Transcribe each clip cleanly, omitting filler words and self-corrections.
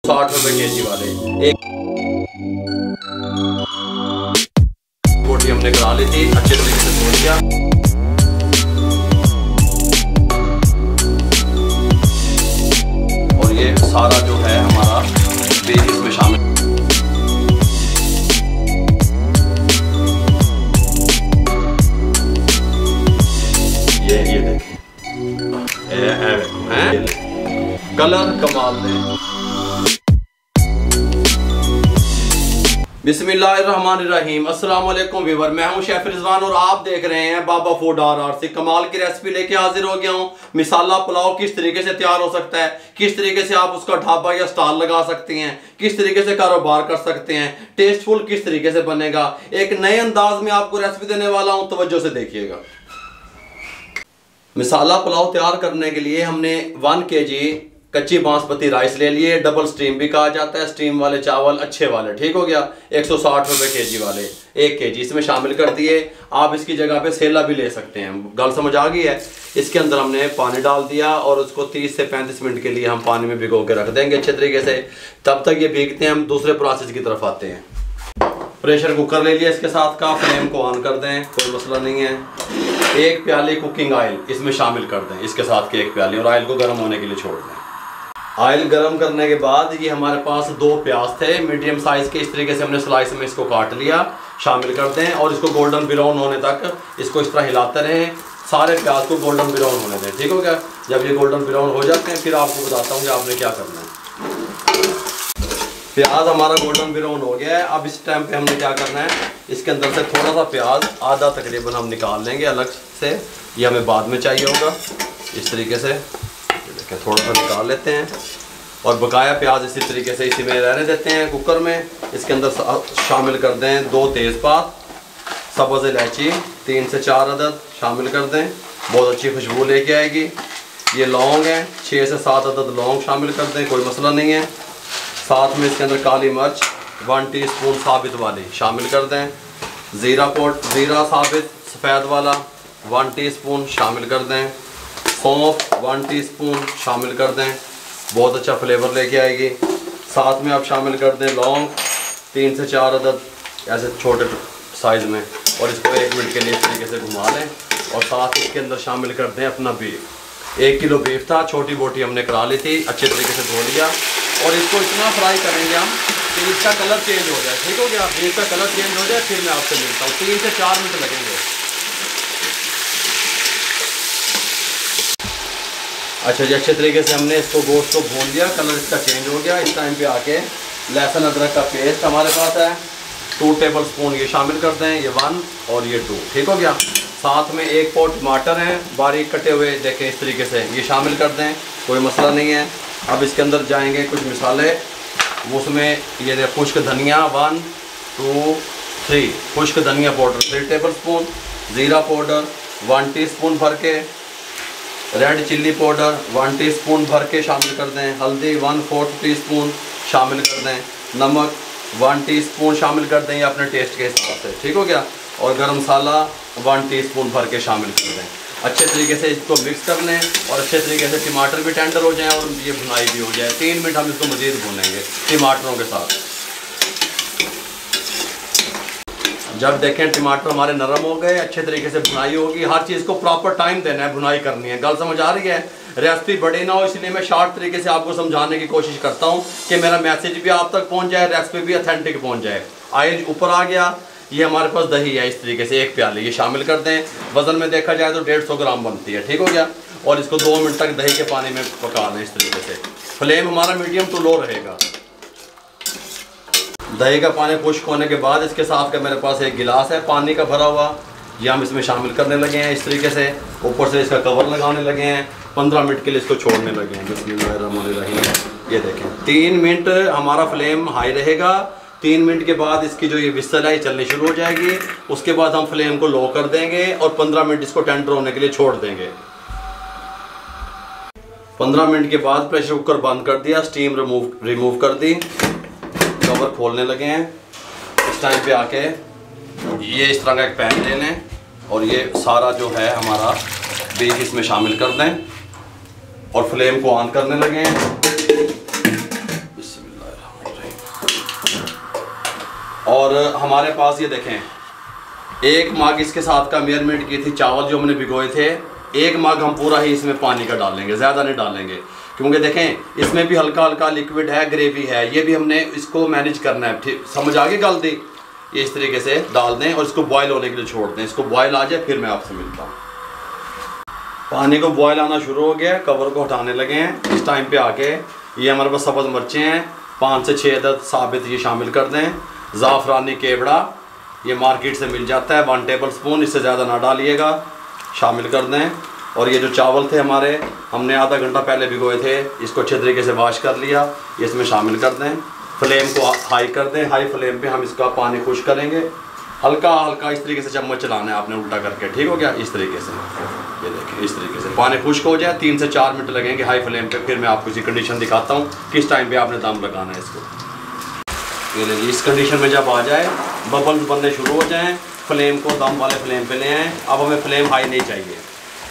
60 रुपए केजी वाले। एक बोटी हमने करा ली थी, अच्छे तरीके से धो लिया। और ये सारा जो है हमारा बीज इसमें शामिल। ये देखें, कलर कमाल है। बिस्मिल्लाहिर्रहमानिर्रहीम। अस्सलाम वालेकुम व्यूअर, मैं हूं शेफ रिजवान और आप देख रहे हैं बाबा फूड RR से। कमाल की रेसिपी लेके हाजिर हो गया हूं। मिसाला पुलाव किस तरीके से तैयार हो सकता है, किस तरीके से आप उसका ढाबा या स्टॉल लगा सकते हैं, किस तरीके से कारोबार कर सकते हैं, टेस्टफुल किस तरीके से बनेगा, एक नए अंदाज में आपको रेसिपी देने वाला हूं। तवज्जो से देखिएगा। मिसाला पुलाव तैयार करने के लिए हमने 1 kg कच्ची बासमती राइस ले लिए, डबल स्टीम भी कहा जाता है, स्टीम वाले चावल अच्छे वाले, ठीक हो गया। 160 रुपए केजी वाले 1 kg इसमें शामिल कर दिए। आप इसकी जगह पे सेला भी ले सकते हैं। गल समझ आ गई है। इसके अंदर हमने पानी डाल दिया और उसको 30 से 35 मिनट के लिए हम पानी में भिगो के रख देंगे अच्छे तरीके से। तब तक ये भीगते हैं, हम दूसरे प्रोसेस की तरफ आते हैं। प्रेशर कुकर ले लिया, इसके साथ का फ्लेम को ऑन कर दें, कोई मसला नहीं है। 1 प्याली कुकिंग ऑयल इसमें शामिल कर दें, इसके साथ के 1 प्याली, और ऑयल को गर्म होने के लिए छोड़ दें। ऑयल गर्म करने के बाद ये हमारे पास 2 प्याज थे मीडियम साइज के, इस तरीके से हमने स्लाइस में इसको काट लिया, शामिल कर दें। और इसको गोल्डन ब्राउन होने तक इसको इस तरह हिलाते रहें, सारे प्याज को गोल्डन ब्राउन होने दें, ठीक हो गया। जब ये गोल्डन ब्राउन हो जाते हैं फिर आपको बताता हूँ कि आपने क्या करना है। प्याज हमारा गोल्डन ब्राउन हो गया है। अब इस टाइम पे हमने क्या करना है, इसके अंदर से थोड़ा सा प्याज आधा तकरीबन हम निकाल लेंगे अलग से, ये हमें बाद में चाहिए होगा। इस तरीके से देखिए थोड़ा सा निकाल लेते हैं और बकाया प्याज इसी तरीके से इसी में रहने देते हैं कुकर में। इसके अंदर शामिल कर दें 2 तेज़पात, सब्ज़ इलायची 3 से 4 अदद शामिल कर दें, बहुत अच्छी खुशबू लेके आएगी। ये लौंग है, 6 से 7 अदद लौंग शामिल कर दें, कोई मसला नहीं है। साथ में इसके अंदर काली मिर्च 1 टीस्पून साबित वाली शामिल कर दें। ज़ीरा साबित सफ़ेद वाला 1 टीस्पून शामिल कर दें। सौंफ 1 टीस्पून शामिल कर दें, बहुत अच्छा फ्लेवर लेके आएगी। साथ में आप शामिल कर दें लौंग 3 से 4 अदद ऐसे छोटे साइज़ में, और इसको 1 मिनट के लिए इस तरीके से घुमा लें। और साथ इसके अंदर शामिल कर दें अपना बीफ। 1 किलो बीफ था, छोटी बोटी हमने करा ली थी, अच्छे तरीके से धो लिया। और इसको इतना फ्राई करेंगे हम कि इसका कलर चेंज हो जाए, ठीक हो गया। बीफ का कलर चेंज हो जाए फिर मैं आपसे मिलता हूँ। 3 से 4 मिनट लगेंगे। अच्छा जी, अच्छे तरीके से हमने इसको गोश्त को भून लिया, कलर इसका चेंज हो गया। इस टाइम पे आके लहसुन अदरक का पेस्ट हमारे पास है 2 टेबल स्पून ये शामिल कर दें, ये 1 और ये 2, ठीक हो गया। साथ में 1 पौ टमाटर हैं बारीक कटे हुए, देखें इस तरीके से, ये शामिल कर दें, कोई मसला नहीं है। अब इसके अंदर जाएंगे कुछ मसाले, उसमें ये खुश्क धनिया 1 2 3 खुश्क धनिया पाउडर 3 टेबल स्पून, ज़ीरा पाउडर 1 टीस्पून भर के, रेड चिल्ली पाउडर 1 टीस्पून भर के शामिल कर दें, हल्दी 1/4 टीस्पून शामिल कर दें, नमक 1 टीस्पून शामिल कर दें, ये अपने टेस्ट के हिसाब से, ठीक हो गया। और गरम मसाला 1 टीस्पून भर के शामिल कर दें। अच्छे तरीके से इसको मिक्स कर लें और अच्छे तरीके से टमाटर भी टेंडर हो जाएं और ये भुनाई भी हो जाए। 3 मिनट हम इसको मज़ीद भूनेंगे टमाटरों के साथ। जब देखें टमाटर हमारे नरम हो गए, अच्छे तरीके से भुनाई होगी, हर चीज़ को प्रॉपर टाइम देना है, भुनाई करनी है। गल समझ आ रही है। रेसिपी बड़ी ना हो इसलिए मैं शॉर्ट तरीके से आपको समझाने की कोशिश करता हूँ कि मेरा मैसेज भी आप तक पहुँच जाए, रेसिपी भी ऑथेंटिक पहुँच जाए। ऑयल ऊपर आ गया, ये हमारे पास दही है इस तरीके से 1 प्याली, ये शामिल कर दें। वज़न में देखा जाए तो 150 ग्राम बनती है, ठीक हो गया। और इसको 2 मिनट तक दही के पानी में पका दें इस तरीके से। फ्लेम हमारा मीडियम टू लो रहेगा। दही का पानी खुश्क होने के बाद इसके साथ का मेरे पास 1 गिलास है पानी का भरा हुआ, ये हम इसमें शामिल करने लगे हैं इस तरीके से। ऊपर से इसका कवर लगाने लगे हैं, 15 मिनट के लिए इसको छोड़ने लगे हैं। बिस्मिल्लाहिर्रहमानिर्रहीम। ये देखें 3 मिनट हमारा फ्लेम हाई रहेगा। 3 मिनट के बाद इसकी जो ये विसल है ये चलनी शुरू हो जाएगी। उसके बाद हम फ्लेम को लो कर देंगे और 15 मिनट इसको टेंडर होने के लिए छोड़ देंगे। 15 मिनट के बाद प्रेशर कुकर बंद कर दिया, स्टीम रिमूव कर दी, कवर खोलने लगे हैं। इस टाइम पे आके ये इस तरह का एक पैन ले लें और ये सारा जो है हमारा बीफ इसमें शामिल कर दें और फ्लेम को ऑन करने लगे हैं। और हमारे पास ये देखें, एक मग इसके साथ का मेजरमेंट की थी चावल जो हमने भिगोए थे, एक मग हम पूरा ही इसमें पानी का डालेंगे, ज़्यादा नहीं डालेंगे, क्योंकि देखें इसमें भी हल्का हल्का लिक्विड है, ग्रेवी है, ये भी हमने इसको मैनेज करना है। ठीक समझ आ गई गलती? ये इस तरीके से डाल दें और इसको बॉयल होने के लिए छोड़ दें। इसको बॉयल आ जाए फिर मैं आपसे मिलता हूँ। पानी को बॉयल आना शुरू हो गया, कवर को हटाने लगे हैं। इस टाइम पे आके ये हमारे पास सब्ज़ मिर्चें हैं 5 से 6 अदद साबित, ये शामिल कर दें। ज़ाफ़रानी केवड़ा ये मार्केट से मिल जाता है, 1 टेबल स्पून, इससे ज़्यादा ना डालिएगा, शामिल कर दें। और ये जो चावल थे हमारे, हमने आधा घंटा पहले भिगोए थे, इसको अच्छे तरीके से वॉश कर लिया, ये इसमें शामिल कर दें। फ्लेम को हाई कर दें, हाई फ्लेम पे हम इसका पानी खुश करेंगे। हल्का हल्का इस तरीके से चम्मच चलाना है आपने उल्टा करके, ठीक हो गया? इस तरीके से, ये देखें इस तरीके से पानी खुश्क हो जाए। 3 से 4 मिनट लगेंगे हाई फ्लेम पे। फिर मैं आपको इसी कंडीशन दिखाता हूँ किस टाइम पे आपने दम लगाना है इसको। ये लीजिए, इस कंडीशन में जब आ जाए, बबल्स बनने शुरू हो जाएँ, फ्लेम को दम वाले फ्लेम पे ले आएँ। अब हमें फ्लेम हाई नहीं चाहिए।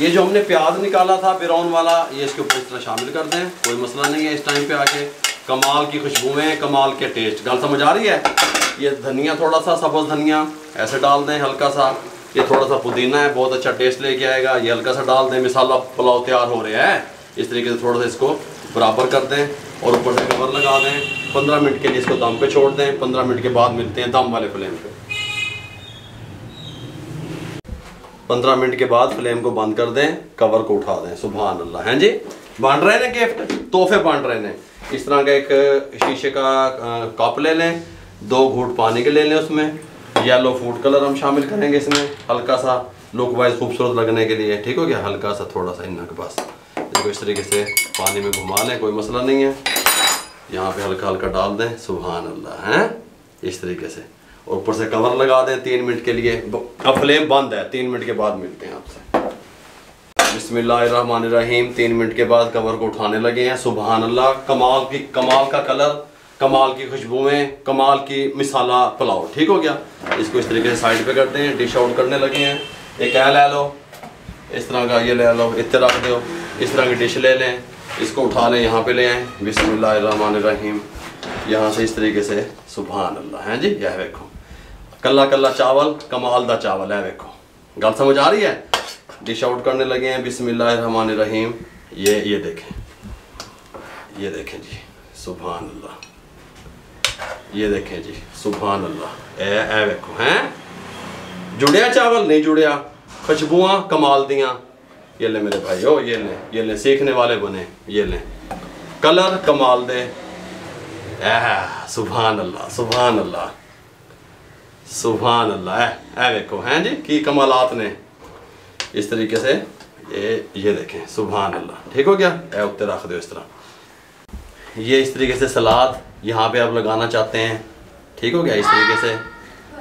ये जो हमने प्याज निकाला था ब्राउन वाला, ये इसके ऊपर इस तरह शामिल कर दें, कोई मसला नहीं है। इस टाइम पे आके कमाल की खुशबुएं, कमाल के टेस्ट, गल समझ आ रही है? ये धनिया थोड़ा सा सब्ज़ धनिया ऐसे डाल दें हल्का सा, ये थोड़ा सा पुदीना है, बहुत अच्छा टेस्ट लेके आएगा, ये हल्का सा डाल दें। मिसाला पुलाव तैयार हो रहा है, इस तरीके से थोड़ा सा इसको बराबर कर दें और ऊपर से कवर लगा दें। 15 मिनट के लिए इसको दम पे छोड़ दें। 15 मिनट के बाद मिलते हैं दम वाले फ्लेम पे। 15 मिनट के बाद फ्लेम को बंद कर दें, कवर को उठा दें। सुभान अल्लाह। हैं जी, बन रहे हैं गिफ्ट, तोहफे बन रहे हैं। इस तरह का एक शीशे का कप ले लें, 2 घूंट पानी के ले लें, उसमें येलो फूड कलर हम शामिल करेंगे इसमें, हल्का सा लुक वाइज खूबसूरत लगने के लिए, ठीक हो गया? हल्का सा थोड़ा सा इन्ना के पास, इसको इस तरीके से पानी में घुमा लें, कोई मसला नहीं है। यहाँ पे हल्का हल्का डाल दें। सुभान अल्लाह। हैं इस तरीके से, और ऊपर से कवर लगा दें 3 मिनट के लिए। अब फ्लेम बंद है, 3 मिनट के बाद मिलते हैं आपसे। बिस्मिल्लाहिर्रहमानिर्रहीम। 3 मिनट के बाद कवर को उठाने लगे हैं। सुभान अल्लाह, कमाल का कलर, कमाल की खुशबुएं, कमाल की मिसाला पुलाव, ठीक हो गया? इसको इस तरीके से साइड पे करते हैं, डिश आउट करने लगे हैं। एक ले लो इस तरह का, ये ले लो, इतना रख दो, इस तरह की डिश ले लें, इसको उठा लें, यहाँ पे ले आएँ। बिस्मिल्लाहिर्रहमानिर्रहीम, यहाँ से इस तरीके से। सुभान अल्लाह। हैं जी, यह देखो कल्ला कल्ला चावल, कमाल दा चावल है, देखो गल समझ आ रही है? डिश आउट करने लगे हैं। बिस्मिल्लाहिर्रहमानिर्रहीम। ये देखें जी, सुभान अल्लाह। ये देखें जी, सुभान अल्लाह। ए देखो, हैं जुड़िया चावल, नहीं जुड़िया, खुशबुआं कमाल दियाँ। ये ले मेरे भाई, ओ ये ले सीखने वाले बने। ये ले कलर कमाल दे। सुभान अल्लाह, सुभान अल्लाह, सुभान अल्लाह। ए देखो, हैं जी की कमालात ने। इस तरीके से ये देखें, सुभान अल्लाह, ठीक हो गया? ए उत्ते रख दो इस तरह। ये इस तरीके से सलाद यहाँ पे आप लगाना चाहते हैं, ठीक हो गया? इस तरीके से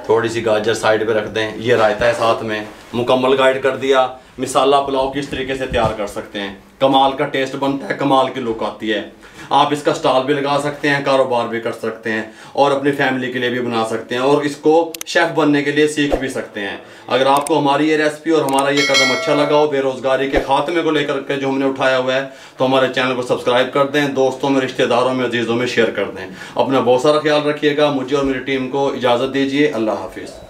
थोड़ी सी गाजर साइड पे रख दें। ये रायता है साथ में, मुकम्मल गाइड कर दिया। मिसाला पुलाव किस तरीके से तैयार कर सकते हैं, कमाल का टेस्ट बनता है, कमाल की लुक आती है। आप इसका स्टॉल भी लगा सकते हैं, कारोबार भी कर सकते हैं, और अपनी फैमिली के लिए भी बना सकते हैं, और इसको शेफ़ बनने के लिए सीख भी सकते हैं। अगर आपको हमारी ये रेसिपी और हमारा ये कदम अच्छा लगा हो बेरोज़गारी के खात्मे को लेकर के जो हमने उठाया हुआ है, तो हमारे चैनल को सब्सक्राइब कर दें, दोस्तों में, रिश्तेदारों में, अजीज़ों में शेयर कर दें। अपना बहुत सारा ख्याल रखिएगा। मुझे और मेरी टीम को इजाज़त दीजिए। अल्लाह हाफिज़।